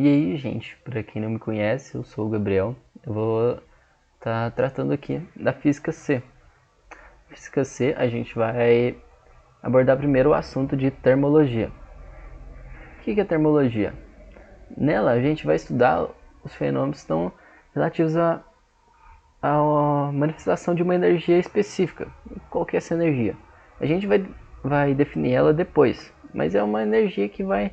E aí, gente, para quem não me conhece, eu sou o Gabriel. Eu vou estar tratando aqui da Física C. Física C, a gente vai abordar primeiro o assunto de termologia. O que é termologia? Nela, a gente vai estudar os fenômenos que estão relativos à manifestação de uma energia específica. Qual que é essa energia? A gente vai definir ela depois, mas é uma energia que vai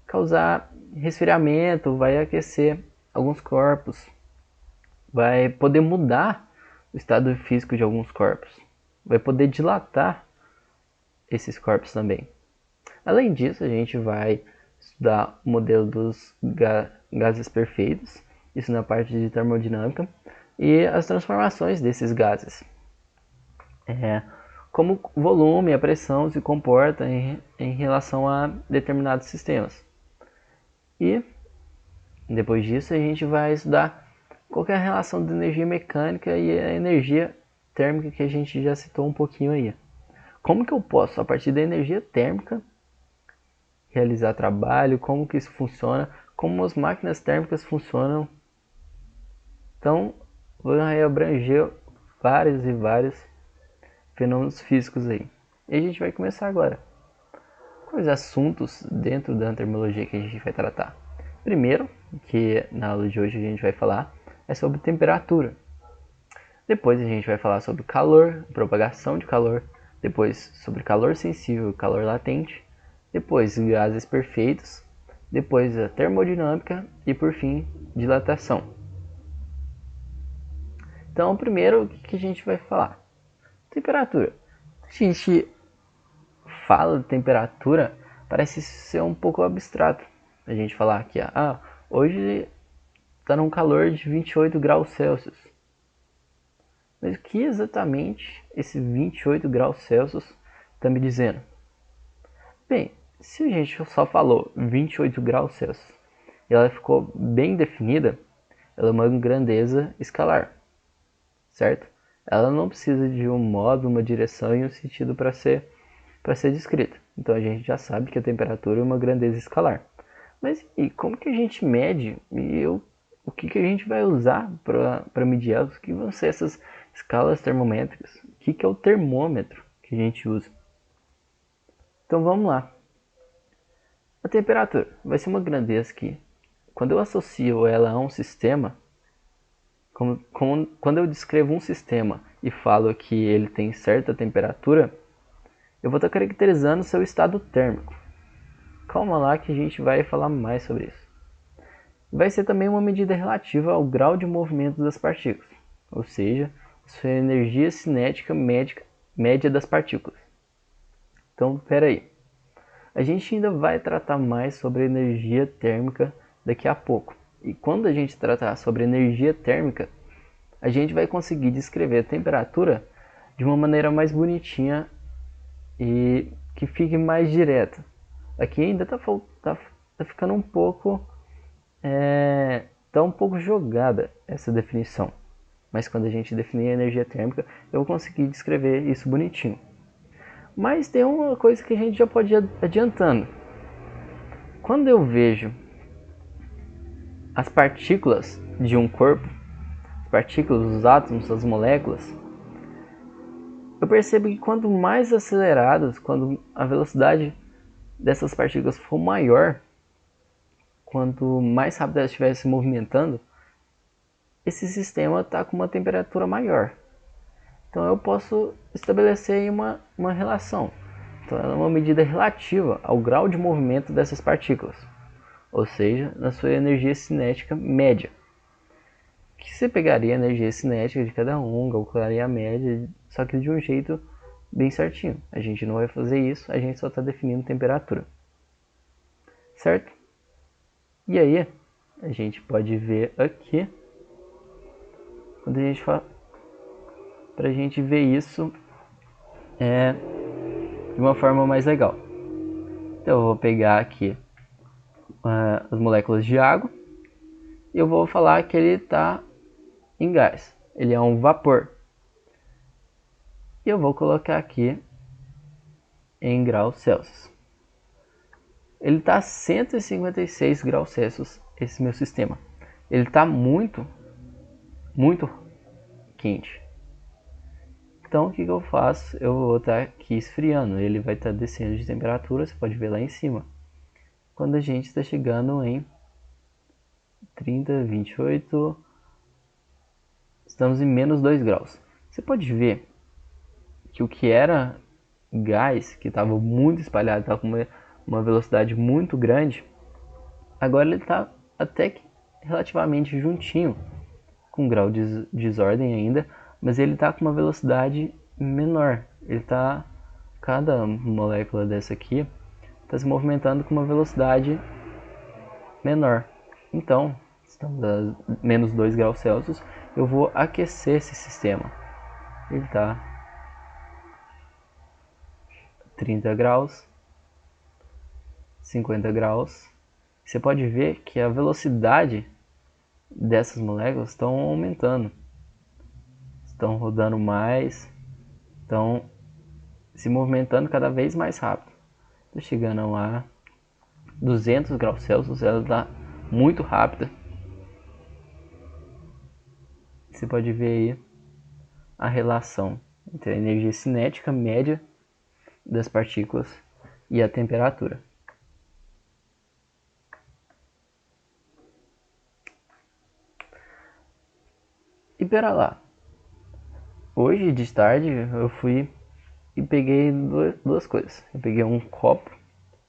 causar resfriamento, vai aquecer alguns corpos, vai poder mudar o estado físico de alguns corpos, vai poder dilatar esses corpos também. Além disso, a gente vai estudar o modelo dos gases perfeitos, isso na parte de termodinâmica, e as transformações desses gases. Como o volume e a pressão se comportam em relação a determinados sistemas. E depois disso a gente vai estudar qual é a relação da energia mecânica e a energia térmica que a gente já citou um pouquinho aí. Como que eu posso, a partir da energia térmica, realizar trabalho, como que isso funciona, como as máquinas térmicas funcionam. Então, vai abranger vários e vários fenômenos físicos aí. E a gente vai começar agora. Quais assuntos dentro da termologia que a gente vai tratar? Primeiro, que na aula de hoje a gente vai falar, é sobre temperatura. Depois a gente vai falar sobre calor, propagação de calor. Depois sobre calor sensível e calor latente. Depois gases perfeitos. Depois a termodinâmica e por fim dilatação. Então primeiro o que a gente vai falar? Temperatura. A gente fala de temperatura, parece ser um pouco abstrato. A gente falar que hoje está num calor de 28 graus Celsius. Mas o que exatamente esse 28 graus Celsius está me dizendo? Bem, se a gente só falou 28 graus Celsius e ela ficou bem definida, ela é uma grandeza escalar, certo? Ela não precisa de um modo, uma direção e um sentido para ser descrita. Então a gente já sabe que a temperatura é uma grandeza escalar. Mas e como que a gente mede? O que a gente vai usar para medir elas? O que vão ser essas escalas termométricas? O que é o termômetro que a gente usa? Então vamos lá. A temperatura vai ser uma grandeza que, quando eu associo ela a um sistema, quando eu descrevo um sistema e falo que ele tem certa temperatura, eu vou estar caracterizando seu estado térmico. Calma lá que a gente vai falar mais sobre isso. Vai ser também uma medida relativa ao grau de movimento das partículas, ou seja, sua energia cinética média das partículas. Então, espera aí. A gente ainda vai tratar mais sobre energia térmica daqui a pouco. E quando a gente tratar sobre energia térmica, a gente vai conseguir descrever a temperatura de uma maneira mais bonitinha e que fique mais direta. Aqui ainda tá ficando um pouco tá um pouco jogada essa definição, mas quando a gente definir a energia térmica eu vou conseguir descrever isso bonitinho. Mas tem uma coisa que a gente já pode ir adiantando. Quando eu vejo as partículas de um corpo, as partículas, os átomos, as moléculas, eu percebo que quanto mais aceleradas, quando a velocidade dessas partículas for maior, quanto mais rápido elas estiverem se movimentando, esse sistema está com uma temperatura maior. Então eu posso estabelecer aí uma relação. Então ela é uma medida relativa ao grau de movimento dessas partículas, ou seja, na sua energia cinética média. Que você pegaria a energia cinética de cada um, calcularia a média, só que de um jeito bem certinho. A gente não vai fazer isso, a gente só está definindo temperatura. Certo? E aí, a gente pode ver aqui, quando a gente fala, para a gente ver isso de uma forma mais legal. Então eu vou pegar aqui as moléculas de água e eu vou falar que ele está em gás. Ele é um vapor. E eu vou colocar aqui em graus Celsius. Ele está a 156 graus Celsius esse meu sistema, ele está muito quente. Então o que eu faço? Eu vou estar aqui esfriando, ele vai estar descendo de temperatura, você pode ver lá em cima. Quando a gente está chegando em 30, 28, estamos em menos 2 graus. Você pode ver que o que era gás, que estava muito espalhado, estava com uma velocidade muito grande, agora ele está até que relativamente juntinho, com grau de desordem ainda, mas ele está com uma velocidade menor. Ele tá, cada molécula dessa aqui está se movimentando com uma velocidade menor. Então, estamos a menos 2 graus Celsius, eu vou aquecer esse sistema. Ele está 30 graus, 50 graus. Você pode ver que a velocidade dessas moléculas estão aumentando, estão rodando mais, estão se movimentando cada vez mais rápido. Estou chegando a 200 graus Celsius, ela está muito rápida. Você pode ver aí a relação entre a energia cinética média das partículas e a temperatura. E pera lá, hoje de tarde eu fui e peguei duas coisas. Eu peguei um copo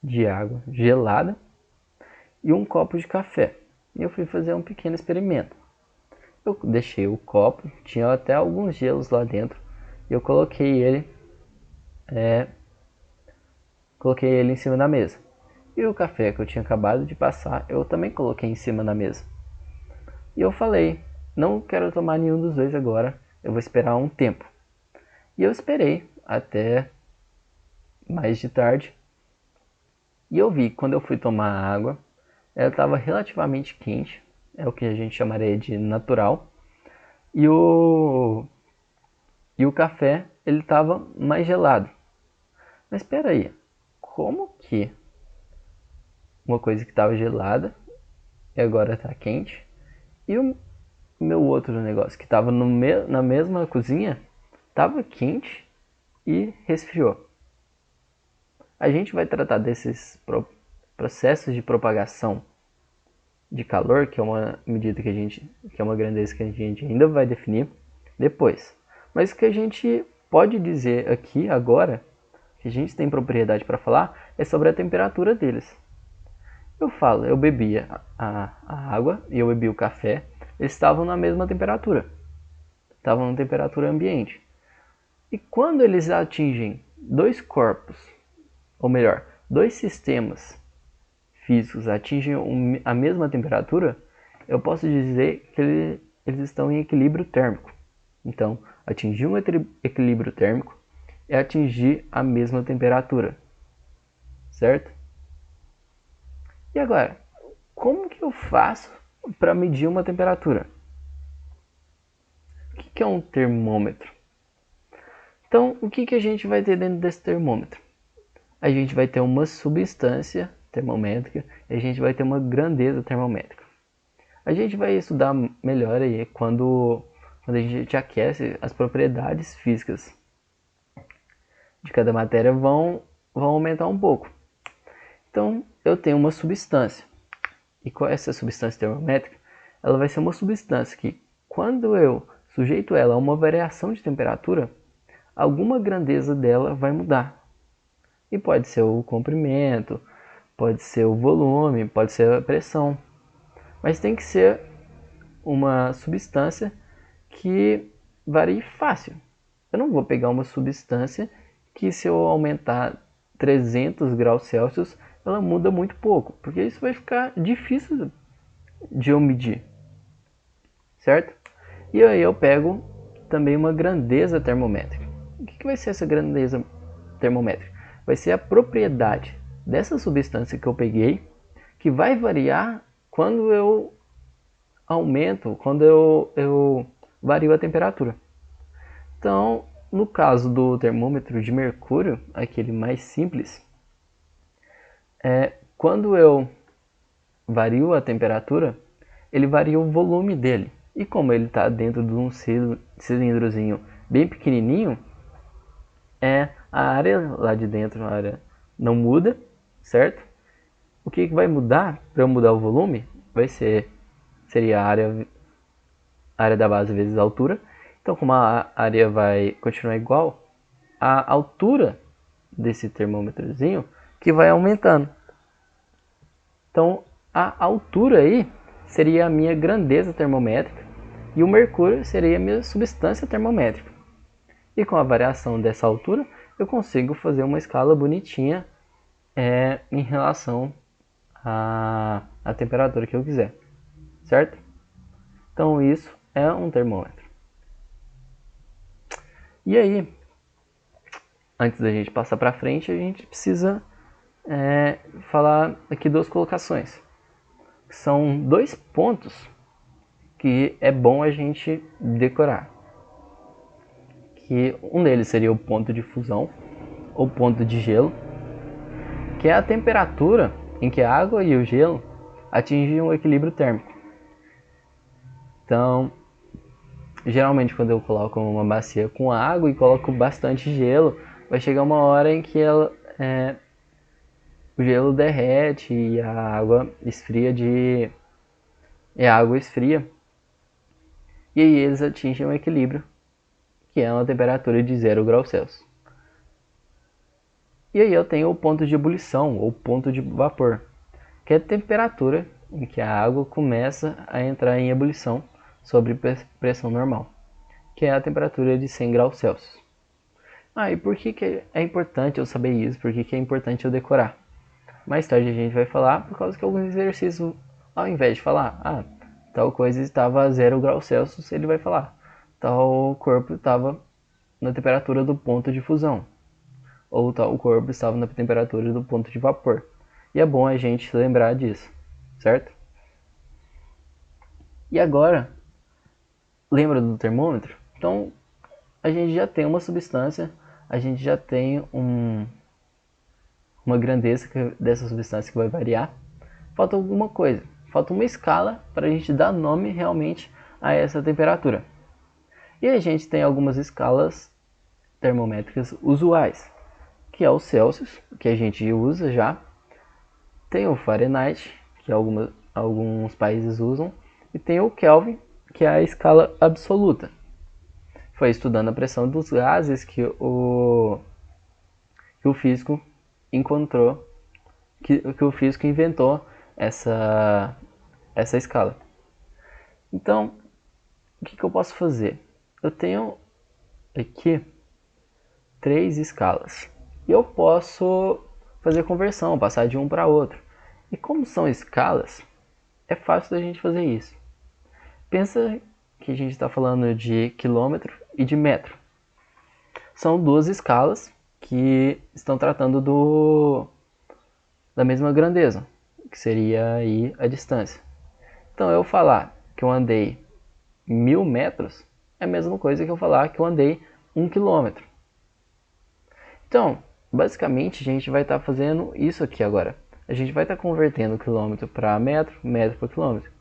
de água gelada e um copo de café. E eu fui fazer um pequeno experimento. Eu deixei o copo, tinha até alguns gelos lá dentro, e eu coloquei ele em cima da mesa. E o café que eu tinha acabado de passar, eu também coloquei em cima da mesa. E eu falei, não quero tomar nenhum dos dois agora, eu vou esperar um tempo. E eu esperei até mais de tarde. E eu vi que quando eu fui tomar a água, ela estava relativamente quente, é o que a gente chamaria de natural. E o café, ele estava mais gelado. Mas espera aí, como que uma coisa que estava gelada e agora está quente? E o meu outro negócio que estava na mesma cozinha estava quente e resfriou. A gente vai tratar desses processos de propagação de calor, que é uma medida que é uma grandeza que a gente ainda vai definir depois. Mas o que a gente pode dizer aqui agora, que a gente tem propriedade para falar, é sobre a temperatura deles. Eu bebia a água e eu bebi o café, eles estavam na mesma temperatura, estavam na temperatura ambiente. E quando eles atingem dois corpos, ou melhor, dois sistemas físicos atingem a mesma temperatura, eu posso dizer que eles estão em equilíbrio térmico. Então, atingir um equilíbrio térmico é atingir a mesma temperatura, certo? E agora, como que eu faço para medir uma temperatura? O que é um termômetro? Então, o que a gente vai ter dentro desse termômetro? A gente vai ter uma substância termométrica e a gente vai ter uma grandeza termométrica. A gente vai estudar melhor aí quando a gente aquece, as propriedades físicas de cada matéria vão aumentar um pouco. Então, eu tenho uma substância. E qual é essa substância termométrica? Ela vai ser uma substância que, quando eu sujeito ela a uma variação de temperatura, alguma grandeza dela vai mudar. E pode ser o comprimento, pode ser o volume, pode ser a pressão. Mas tem que ser uma substância que varie fácil. Eu não vou pegar uma substância que, se eu aumentar 300 graus Celsius, ela muda muito pouco, porque isso vai ficar difícil de eu medir, certo? E aí eu pego também uma grandeza termométrica. O que vai ser essa grandeza termométrica? Vai ser a propriedade dessa substância que eu peguei, que vai variar quando eu aumento, quando eu vario a temperatura. Então, no caso do termômetro de mercúrio, aquele mais simples, quando eu vario a temperatura, ele varia o volume dele. E como ele está dentro de um cilindrozinho bem pequenininho, a área lá de dentro, a área não muda, certo? O que vai mudar para eu mudar o volume seria a área da base vezes a altura. Então, como a área vai continuar igual, a altura desse termômetrozinho que vai aumentando. Então, a altura aí seria a minha grandeza termométrica e o mercúrio seria a minha substância termométrica. E com a variação dessa altura, eu consigo fazer uma escala bonitinha em relação à temperatura que eu quiser, certo? Então isso é um termômetro. E aí, antes da gente passar para frente, a gente precisa falar aqui duas colocações. São dois pontos que é bom a gente decorar. Que um deles seria o ponto de fusão, ou ponto de gelo, que é a temperatura em que a água e o gelo atingem um equilíbrio térmico. Então, geralmente quando eu coloco uma bacia com água e coloco bastante gelo, vai chegar uma hora em que o gelo derrete e a água esfria E aí eles atingem um equilíbrio, que é uma temperatura de 0 graus Celsius. E aí eu tenho o ponto de ebulição, ou ponto de vapor, que é a temperatura em que a água começa a entrar em ebulição sobre pressão normal, que é a temperatura de 100 graus Celsius. E por que é importante eu saber isso? Por que é importante eu decorar? Mais tarde a gente vai falar, por causa que alguns exercícios, ao invés de falar, tal coisa estava a 0 graus Celsius, ele vai falar, tal corpo estava na temperatura do ponto de fusão, ou tal corpo estava na temperatura do ponto de vapor. E é bom a gente lembrar disso, certo? E agora, lembra do termômetro? Então, a gente já tem uma substância, a gente já tem uma grandeza dessa substância que vai variar. Falta alguma coisa, falta uma escala para a gente dar nome realmente a essa temperatura. E a gente tem algumas escalas termométricas usuais, que é o Celsius, que a gente usa já. Tem o Fahrenheit, que alguns países usam. E tem o Kelvin, que é a escala absoluta. Foi estudando a pressão dos gases que o físico encontrou, que o físico inventou essa escala. Então, o que eu posso fazer? Eu tenho aqui 3 escalas. E eu posso fazer conversão, passar de um para outro. E como são escalas, é fácil da gente fazer isso. Pensa que a gente está falando de quilômetro e de metro. São 2 escalas que estão tratando da mesma grandeza, que seria aí a distância. Então eu falar que eu andei 1000 metros é a mesma coisa que eu falar que eu andei 1 quilômetro. Então, basicamente a gente vai estar fazendo isso aqui agora. A gente vai estar convertendo quilômetro para metro, metro para quilômetro.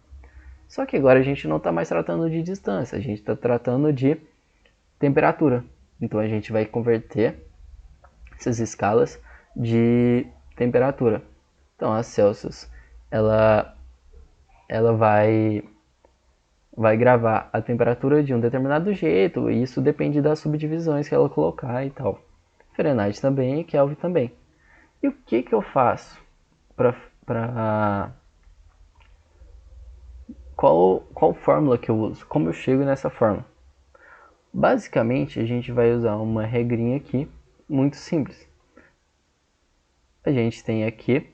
Só que agora a gente não está mais tratando de distância, a gente está tratando de temperatura. Então a gente vai converter essas escalas de temperatura. Então a Celsius, ela vai gravar a temperatura de um determinado jeito, e isso depende das subdivisões que ela colocar e tal. Fahrenheit também e Kelvin também. E o que eu faço para qual fórmula que eu uso? Como eu chego nessa fórmula? Basicamente, a gente vai usar uma regrinha aqui, muito simples. A gente tem aqui,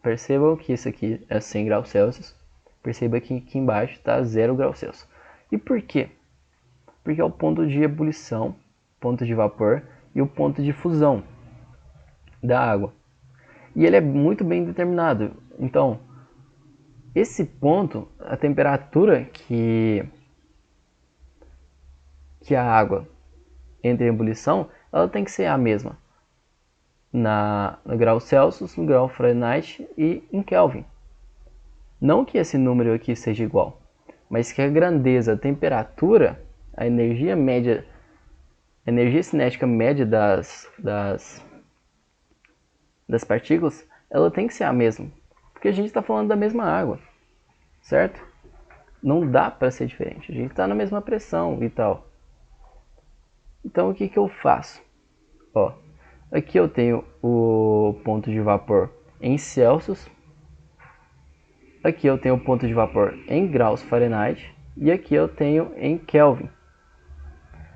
percebam que isso aqui é 100 graus Celsius. Perceba que aqui embaixo está 0 graus Celsius. E por quê? Porque é o ponto de ebulição, ponto de vapor e o ponto de fusão da água. E ele é muito bem determinado. Então, esse ponto, a temperatura que a água entra em ebulição, ela tem que ser a mesma no grau Celsius, no grau Fahrenheit e em Kelvin. Não que esse número aqui seja igual, mas que a grandeza, a temperatura, a energia média, a energia cinética média das partículas, ela tem que ser a mesma. Porque a gente está falando da mesma água, certo? Não dá para ser diferente. A gente está na mesma pressão e tal. Então o que eu faço? Ó, aqui eu tenho o ponto de vapor em Celsius. Aqui eu tenho o ponto de vapor em graus Fahrenheit. E aqui eu tenho em Kelvin.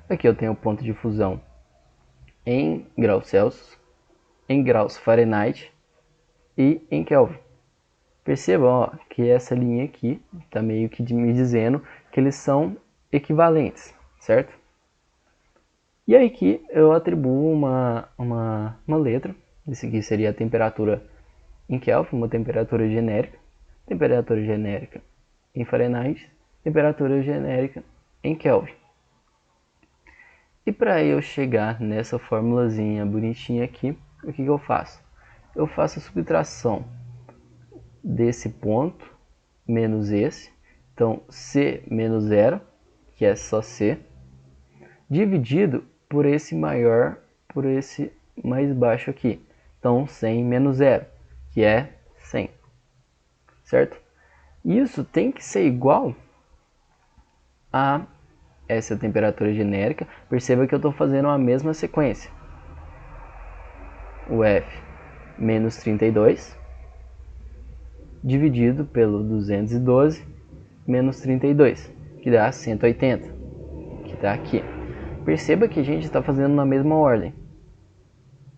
Aqui eu tenho o ponto de fusão em graus Celsius, em graus Fahrenheit e em Kelvin. Percebam, ó, que essa linha aqui está meio que me dizendo que eles são equivalentes, certo? E aí que eu atribuo uma letra. Isso aqui seria a temperatura em Kelvin, uma temperatura genérica em Fahrenheit, temperatura genérica em Kelvin. E para eu chegar nessa formulazinha bonitinha aqui, o que eu faço? Eu faço a subtração desse ponto menos esse, então C menos zero, que é só C, dividido por esse maior, por esse mais baixo aqui, então 100 menos zero, que é 100, certo? Isso tem que ser igual a essa temperatura genérica. Perceba que eu estou fazendo a mesma sequência. O F menos 32 dividido pelo 212 menos 32, que dá 180, que está aqui. Perceba que a gente está fazendo na mesma ordem.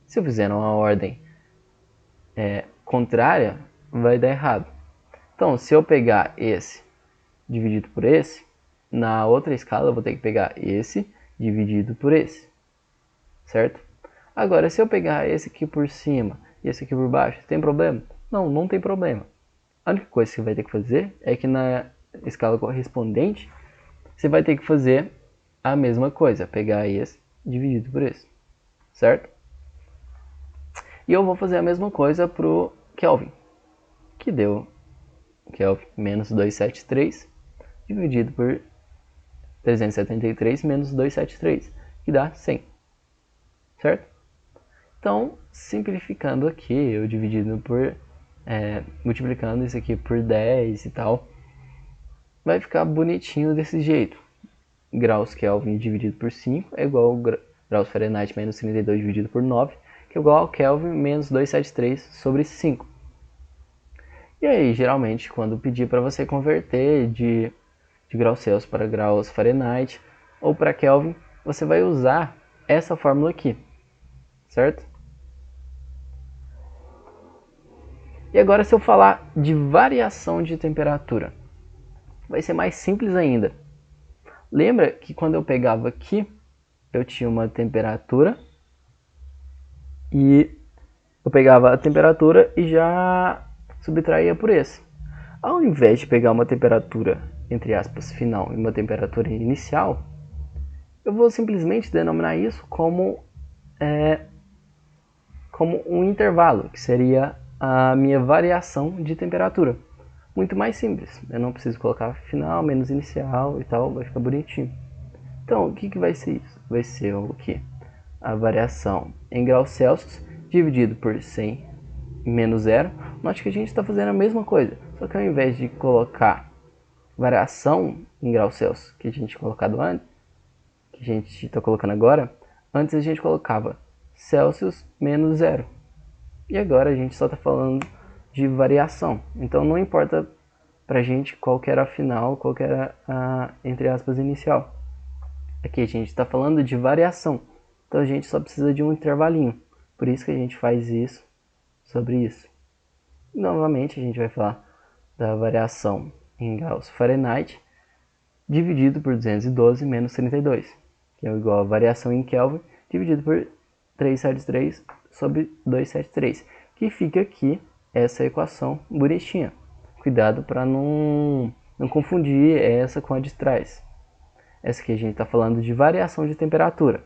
Se eu fizer uma ordem contrária, vai dar errado. Então, se eu pegar esse dividido por esse, na outra escala eu vou ter que pegar esse dividido por esse, certo? Agora, se eu pegar esse aqui por cima e esse aqui por baixo, tem problema? Não, não tem problema. A única coisa que você vai ter que fazer é que na escala correspondente, você vai ter que fazer a mesma coisa, pegar esse dividido por esse, certo? E eu vou fazer a mesma coisa para o Kelvin, que deu Kelvin menos 273 dividido por 373 menos 273, que dá 100, certo? Então, simplificando aqui, eu dividindo por, multiplicando isso aqui por 10 e tal, vai ficar bonitinho desse jeito. Graus Kelvin dividido por 5 é igual a graus Fahrenheit menos 32 dividido por 9, que é igual ao Kelvin menos 273 sobre 5. E aí, geralmente, quando pedir para você converter de graus Celsius para graus Fahrenheit ou para Kelvin, você vai usar essa fórmula aqui, certo? E agora, se eu falar de variação de temperatura, vai ser mais simples ainda. Lembra que quando eu pegava aqui, eu tinha uma temperatura e eu pegava a temperatura e já subtraía por esse. Ao invés de pegar uma temperatura, entre aspas, final e uma temperatura inicial, eu vou simplesmente denominar isso como um intervalo, que seria a minha variação de temperatura. Muito mais simples, eu não preciso colocar final menos inicial e tal, vai ficar bonitinho. Então, o que vai ser isso? Vai ser o que? A variação em graus Celsius dividido por 100 menos zero. Note que a gente está fazendo a mesma coisa, só que ao invés de colocar variação em graus Celsius que a gente tinha colocado antes, que a gente está colocando agora, antes a gente colocava Celsius menos zero. E agora a gente só está falando de variação. Então não importa pra gente qual que era a final, qual que era a, entre aspas, inicial. Aqui a gente está falando de variação. Então a gente só precisa de um intervalinho. Por isso que a gente faz isso sobre isso. E, novamente a gente vai falar da variação em graus Fahrenheit dividido por 212 menos 32, que é igual a variação em Kelvin dividido por 373 sobre 273, que fica aqui essa equação bonitinha. Cuidado para não confundir essa com a de trás. Essa aqui a gente está falando de variação de temperatura,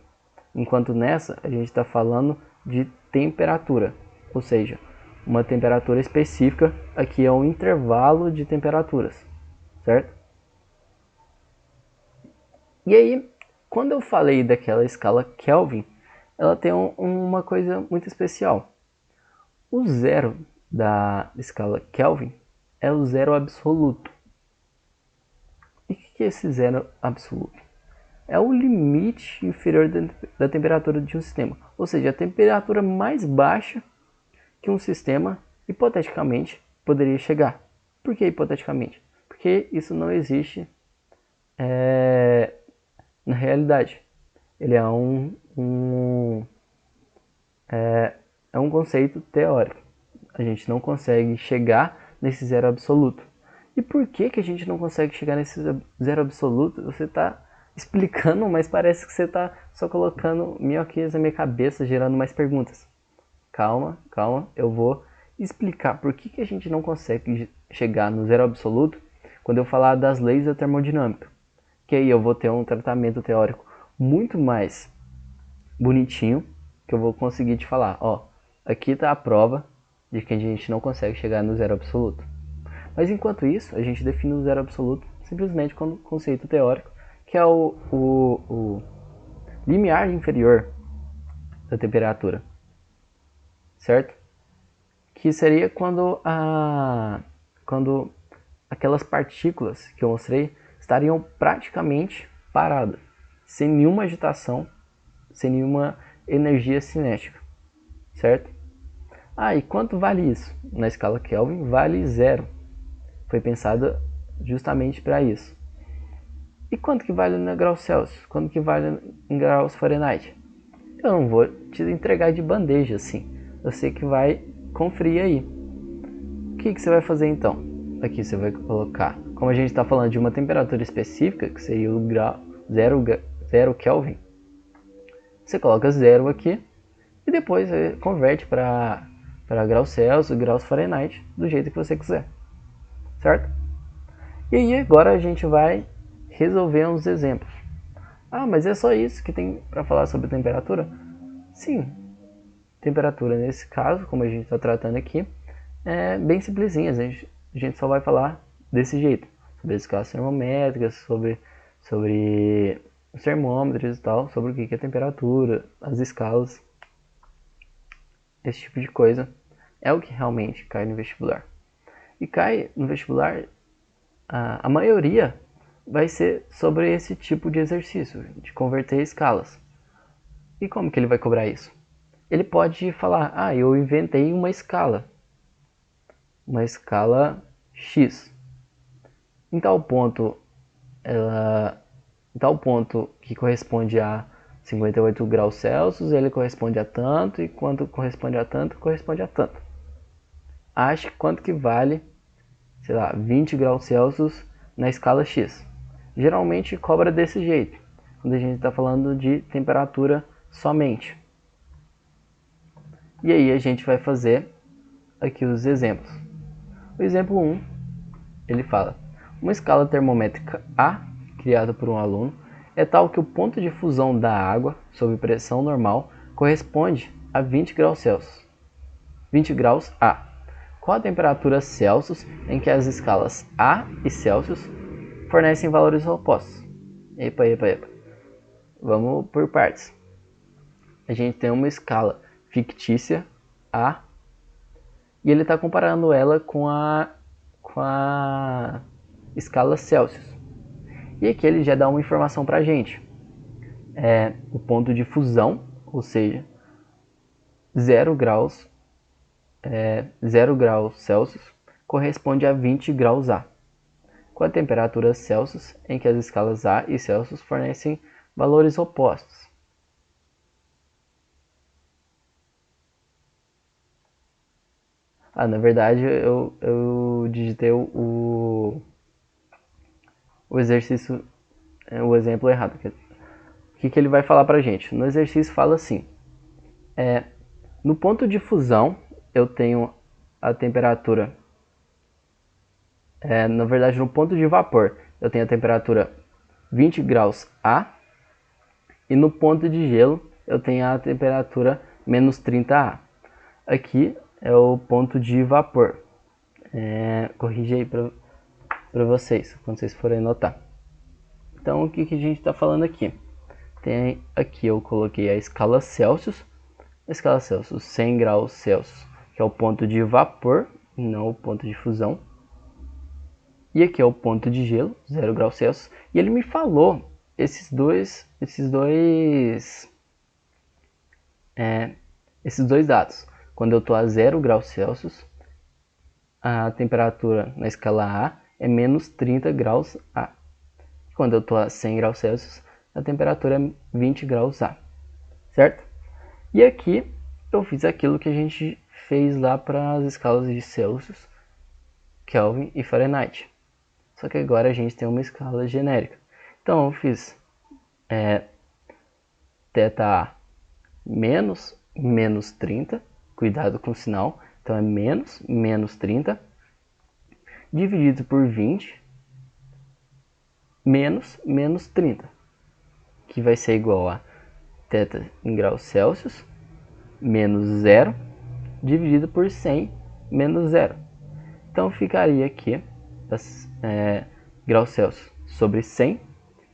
enquanto nessa a gente está falando de temperatura, ou seja, uma temperatura específica, aqui é um intervalo de temperaturas, certo? E aí, quando eu falei daquela escala Kelvin, ela tem uma coisa muito especial. O zero da escala Kelvin é o zero absoluto. E o que é esse zero absoluto? É o limite inferior da temperatura de um sistema. Ou seja, a temperatura mais baixa que um sistema, hipoteticamente, poderia chegar. Por que hipoteticamente? Porque isso não existe na realidade. Ele é um conceito teórico. A gente não consegue chegar nesse zero absoluto. E por que a gente não consegue chegar nesse zero absoluto? Você está explicando, mas parece que você está só colocando minhoquinhas na minha cabeça, gerando mais perguntas. Calma, calma, eu vou explicar por que a gente não consegue chegar no zero absoluto quando eu falar das leis da termodinâmica. Que aí eu vou ter um tratamento teórico muito mais bonitinho, que eu vou conseguir te falar, ó, aqui está a prova de que a gente não consegue chegar no zero absoluto. Mas enquanto isso, a gente define o zero absoluto simplesmente como conceito teórico, que é o limiar inferior da temperatura, certo? Que seria quando aquelas partículas que eu mostrei estariam praticamente paradas, sem nenhuma agitação, sem nenhuma energia cinética, certo? E quanto vale isso? Na escala Kelvin vale zero. Foi pensada justamente para isso. E quanto que vale no grau Celsius? Quanto que vale em graus Fahrenheit? Eu não vou te entregar de bandeja assim. Você que vai conferir aí. O que você vai fazer então? Aqui você vai colocar, como a gente está falando de uma temperatura específica, que seria o grau 0 Kelvin, você coloca 0 aqui e depois você converte para graus Celsius, graus Fahrenheit, do jeito que você quiser, certo? E aí agora a gente vai resolver uns exemplos. Mas é só isso que tem para falar sobre temperatura? Sim, temperatura nesse caso, como a gente está tratando aqui, é bem simplesinha. A gente só vai falar desse jeito, sobre as escalas termométricas, sobre os termômetros e tal, sobre o que é temperatura, as escalas, esse tipo de coisa. É o que realmente cai no vestibular. E cai no vestibular, a maioria vai ser sobre esse tipo de exercício, de converter escalas. E como que ele vai cobrar isso? Ele pode falar, eu inventei uma escala X. Em tal ponto que corresponde a 58 graus Celsius, ele corresponde a tanto, e quanto corresponde a tanto, corresponde a tanto. Ache quanto que vale, sei lá, 20 graus Celsius na escala X. Geralmente cobra desse jeito, quando a gente está falando de temperatura somente. E aí a gente vai fazer aqui os exemplos. O exemplo 1, ele fala: uma escala termométrica A, criada por um aluno, é tal que o ponto de fusão da água sob pressão normal corresponde a 20 graus Celsius. 20 graus A. Qual a temperatura Celsius em que as escalas A e Celsius fornecem valores opostos? Epa. Vamos por partes. A gente tem uma escala fictícia A e ele está comparando ela com a escala Celsius. E aqui ele já dá uma informação para a gente. O ponto de fusão, ou seja, 0 graus Celsius corresponde a 20 graus A. Com a temperatura Celsius em que as escalas A e Celsius fornecem valores opostos. Na verdade eu digitei o exercício, o exemplo errado. O que ele vai falar pra gente? No exercício fala assim: no ponto de fusão eu tenho a temperatura, na verdade no ponto de vapor eu tenho a temperatura 20 graus A, e no ponto de gelo eu tenho a temperatura menos 30 A. Aqui é o ponto de vapor. Corrige aí para vocês, quando vocês forem notar. Então, o que a gente está falando aqui? Tem aqui, eu coloquei a escala Celsius. A escala Celsius, 100 graus Celsius, que é o ponto de vapor, não o ponto de fusão. E aqui é o ponto de gelo, 0 graus Celsius. E ele me falou esses dois dados. Quando eu estou a 0 graus Celsius, a temperatura na escala A é menos 30 graus A. Quando eu estou a 100 graus Celsius, a temperatura é 20 graus A. Certo? E aqui eu fiz aquilo que a gente fez lá para as escalas de Celsius, Kelvin e Fahrenheit. Só que agora a gente tem uma escala genérica. Então eu fiz θA menos 30, cuidado com o sinal, então é menos 30, dividido por 20, menos 30, que vai ser igual a θ em graus Celsius, menos 0, dividido por 100, menos 0. Então ficaria aqui graus Celsius sobre 100,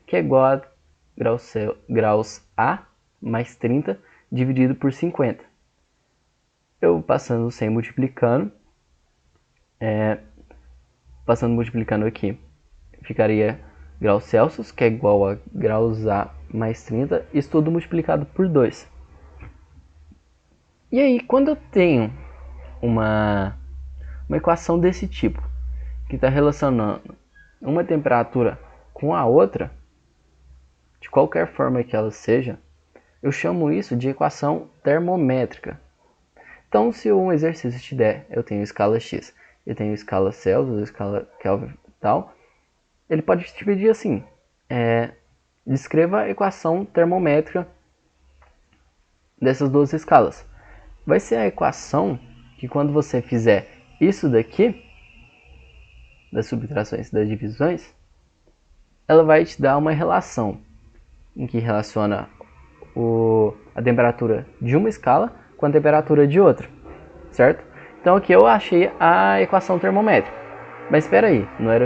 que é igual a graus A mais 30 dividido por 50. Eu passando 100 multiplicando, aqui, ficaria graus Celsius, que é igual a graus A mais 30, isso tudo multiplicado por 2. E aí, quando eu tenho uma equação desse tipo, que está relacionando uma temperatura com a outra, de qualquer forma que ela seja, eu chamo isso de equação termométrica. Então, se um exercício te der, eu tenho escala X, eu tenho escala Celsius, escala Kelvin e tal, ele pode te pedir assim, descreva a equação termométrica dessas duas escalas. Vai ser a equação que quando você fizer isso daqui, das subtrações e das divisões, ela vai te dar uma relação em que relaciona a temperatura de uma escala com a temperatura de outra, certo? Então aqui eu achei a equação termométrica. Mas espera aí, não era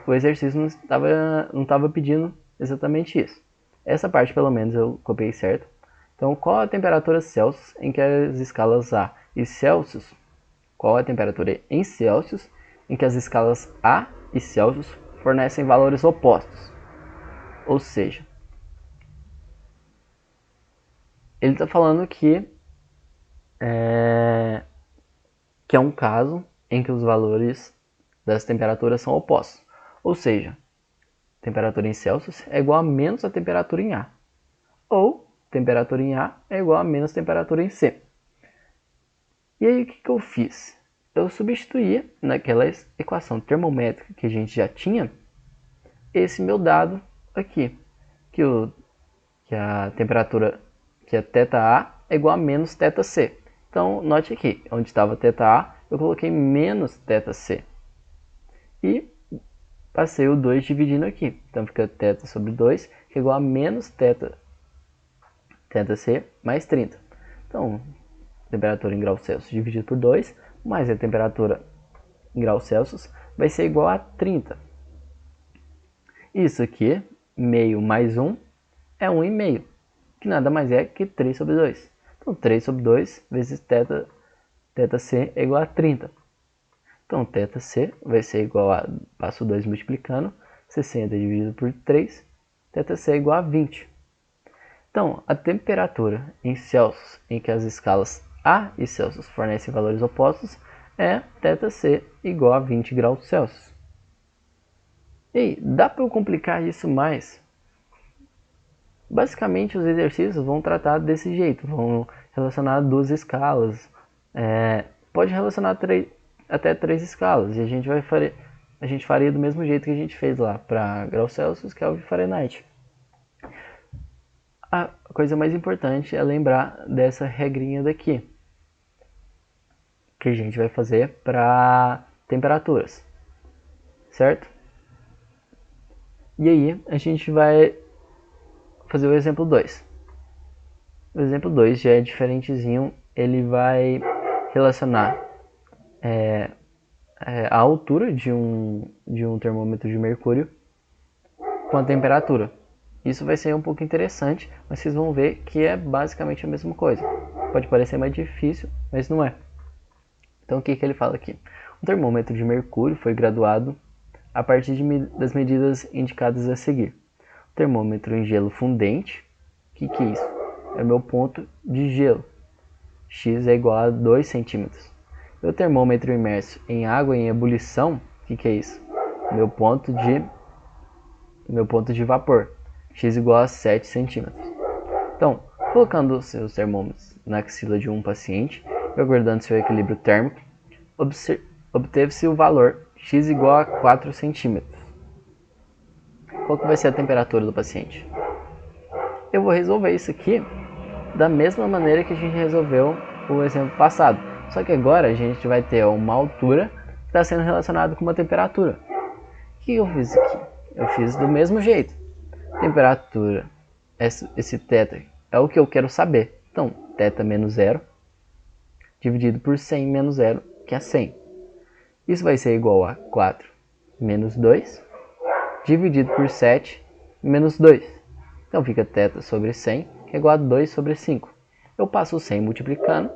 o exercício não estava pedindo exatamente isso. Essa parte pelo menos eu copiei certo. Então qual a temperatura Celsius em que as escalas A e Celsius, qual a temperatura em Celsius em que as escalas A e Celsius fornecem valores opostos? Ou seja, ele está falando que é um caso em que os valores das temperaturas são opostos. Ou seja, temperatura em Celsius é igual a menos a temperatura em A. Ou temperatura em A é igual a menos temperatura em C. E aí o que eu fiz? Eu substituía naquela equação termométrica que a gente já tinha esse meu dado aqui, que a temperatura, que é θA é igual a menos θC. Então note aqui, onde estava θA, eu coloquei menos θC. E passei o 2 dividindo aqui. Então fica θ sobre 2, que é igual a menos θC mais 30. Então, temperatura em graus Celsius dividido por 2, mais a temperatura em graus Celsius, vai ser igual a 30. Isso aqui, meio mais 1, é 1,5, que nada mais é que 3 sobre 2. Então, 3 sobre 2 vezes θC é igual a 30. Então, θC vai ser igual a, passo 2 multiplicando, 60 dividido por 3, θC é igual a 20. Então, a temperatura em Celsius em que as escalas A e Celsius fornecem valores opostos é θC igual a 20 graus Celsius. E aí, dá para eu complicar isso mais? Basicamente, os exercícios vão tratar desse jeito, vão relacionar duas escalas, pode relacionar até 3 escalas, e a gente faria do mesmo jeito que a gente fez lá para graus Celsius, Kelvin e Fahrenheit. A coisa mais importante é lembrar dessa regrinha daqui, que a gente vai fazer para temperaturas, certo? E aí a gente vai fazer o exemplo 2. O exemplo 2 já é diferentezinho, ele vai relacionar a altura de um termômetro de mercúrio com a temperatura. Isso vai ser um pouco interessante, mas vocês vão ver que é basicamente a mesma coisa. Pode parecer mais difícil, mas não é. Então o que ele fala aqui? O termômetro de mercúrio foi graduado a partir das medidas indicadas a seguir. O termômetro em gelo fundente, o que é isso? É o meu ponto de gelo. X é igual a 2 centímetros. E o termômetro imerso em água em ebulição, o que é isso? Meu ponto de vapor. X igual a 7 centímetros. Então, colocando os seus termômetros na axila de um paciente e aguardando seu equilíbrio térmico, obteve-se o valor X igual a 4 centímetros. Qual que vai ser a temperatura do paciente? Eu vou resolver isso aqui da mesma maneira que a gente resolveu o exemplo passado. Só que agora a gente vai ter uma altura que está sendo relacionada com uma temperatura. O que eu fiz aqui? Eu fiz do mesmo jeito. Temperatura, esse θ é o que eu quero saber. Então, θ menos 0 dividido por 100 menos 0, que é 100. Isso vai ser igual a 4 menos 2 dividido por 7 menos 2. Então fica θ sobre 100, que é igual a 2 sobre 5. Eu passo o 100 multiplicando,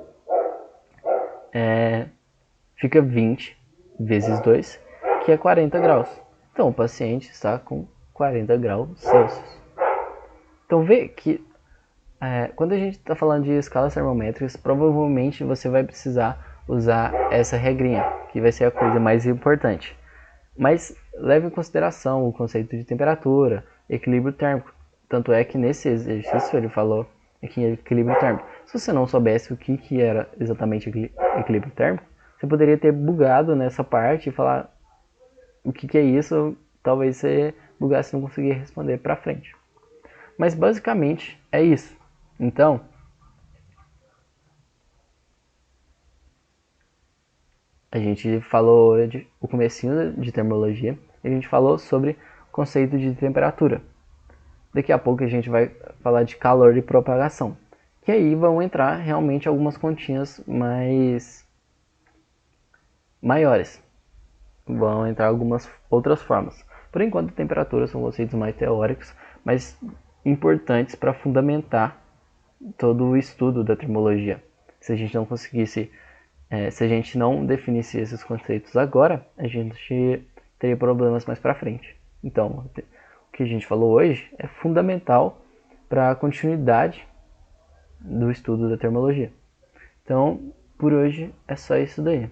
fica 20 vezes 2, que é 40 graus. Então o paciente está com 40 graus Celsius. Então vê que quando a gente está falando de escalas termométricas, provavelmente você vai precisar usar essa regrinha, que vai ser a coisa mais importante. Mas leve em consideração o conceito de temperatura, equilíbrio térmico. Tanto é que nesse exercício ele falou aqui em equilíbrio térmico. Se você não soubesse o que era exatamente equilíbrio térmico, você poderia ter bugado nessa parte e falar o que é isso, talvez você bugasse e não conseguia responder para frente. Mas basicamente é isso. Então, a gente falou o comecinho de termologia, e a gente falou sobre o conceito de temperatura. Daqui a pouco a gente vai falar de calor e propagação, que aí vão entrar realmente algumas continhas maiores. Vão entrar algumas outras formas. Por enquanto, temperatura são conceitos mais teóricos, mas importantes para fundamentar todo o estudo da termologia. Se a gente não conseguisse, se a gente não definisse esses conceitos agora, a gente teria problemas mais para frente. Então, o que a gente falou hoje é fundamental para a continuidade do estudo da termologia. Então, por hoje é só isso daí.